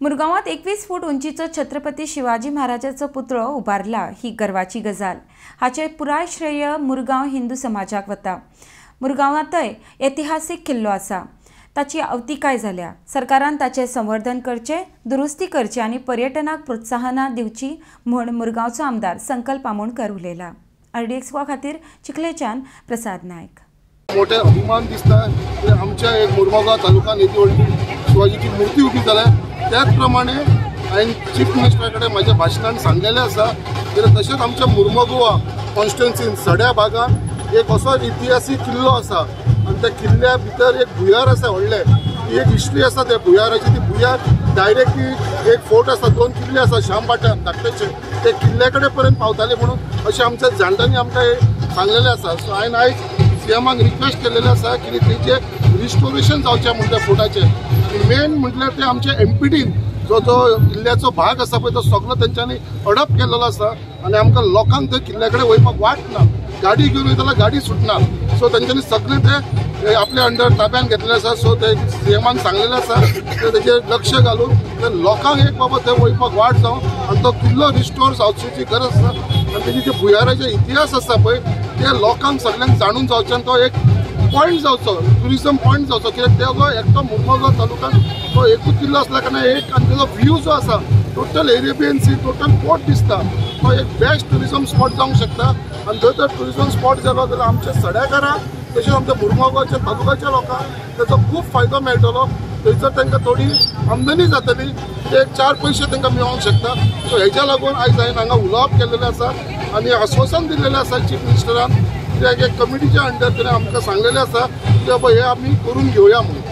मुरगांवात 21 फूट उंचीचो छत्रपती शिवाजी महाराजाचो पुतळो उबारला ही गर्वाची गजाल। हाचे पुराय श्रेय मुरगांव हिंदू समाजाक वता। मुरगांवांतय ऐतिहासीक किल्लो आसा, ताची अवतिकाय जाल्या। सरकारान ताचे संवर्धन करचे, दुरुस्ती करची आनी पर्यटनाक प्रोत्साहना दिवची म्हूण मुरगांवचो आमदार संकल्प आमोणकर उलयला। RDX खातीर चिखलेच्यान प्रसाद नायक। मोठे अभिमान दिसता आमच्या एक मुरगांव तालुक्यात येदी व्हडली शिवाजीची मूर्ती उभी जाल्या। त्याच प्रमाणे हांवें चीफ मिनिस्टरा कडेन म्हाज्या भाशणान सांगलेलें आसा की तशेंच आमच्या मुरगांव कॉन्स्टिट्युएन्सीन सड्या भागात एक असो इतिहासीक किल्लो आसा आनी त्या किल्ल्या भितर एक भुयार आसा व्हडलें। ती एक हिस्ट्री आसा त्या भुयाराची। ती भुयार डायरेक्टली एक फोर्ट आसा, 2 किल्ले आसा शामबाटान धाकटेचे, ते किल्ल्या कडेन पर्यंत पावताले म्हणून अशें आमच्या जाणट्यांनी आमकां सांगलेलें आसा। सो हांवें आयज सीएमाक रिक्वेस्ट केलेलें आसा की तेचे रिस्टोरेशन जावचें म्हणून त्या फोर्टाचें। मेन म्हटल्यार ते आमच्या एमपीडीन जो किल्ल्याचो भाग आसा पळय तो सगळो तेंच्यांनी अडप केलेलो आसा आनी आमकां लोकांक थंय किल्ल्या कडेन वयपाक वाट ना। गाडी घेवन वयता जाल्यार गाडी सुटना। सो तेंच्यांनी सगळें ते आपल्या अंडर ताब्यान घेतलेलें आसा। सो ते सीएमान सांगलेलें आसा की तेजेर लक्ष घालून ते लोकांक एक बाबा थंय वयपाक वाट जावं आनी तो किल्लो रिस्टोर जावपाची गरज आसा आनी तेजी जे भुयाराचे इतिहास आसा पळय ते लोकांक सगळ्यांक जाणून जावचें आनी तो एक पॉयंट जावचो, ट्युरिजम पॉयंट जावचो। कित्याक तेजो एकटो मुरगांव तालुक्यात तो एकूच किल्लो आसल्या कारणान एक आनी तेजो व्यू जो आसा टोटल एरेबियन सी, टोटल पोर्ट दिसता, तो एक बेस्ट ट्युरिजम स्पॉट जावंक शकता। आनी थंय जर ट्युरिजम स्पॉट जालो जाल्यार आमच्या सड्याकारांक तशेंच आमच्या मुरगांवच्या तालुक्याच्या लोकांक ताचो खूब फायदो मेळटलो। थंयसर तांकां थोडी आमदनी जातली, ते 4 पयशे तांकां मेळोंक शकता। सो हेच्या लागून आयज हांवें हांगा उलोवप केल्लेलें आसा आनी आश्वासन दिल्लेलें आसा चीफ मिनिस्टरान। कित्याक एक कमिटीच्या अंडर ताणें आमकां सांगलेलें आसा की बाबा हे आमी करून घेवया म्हणून।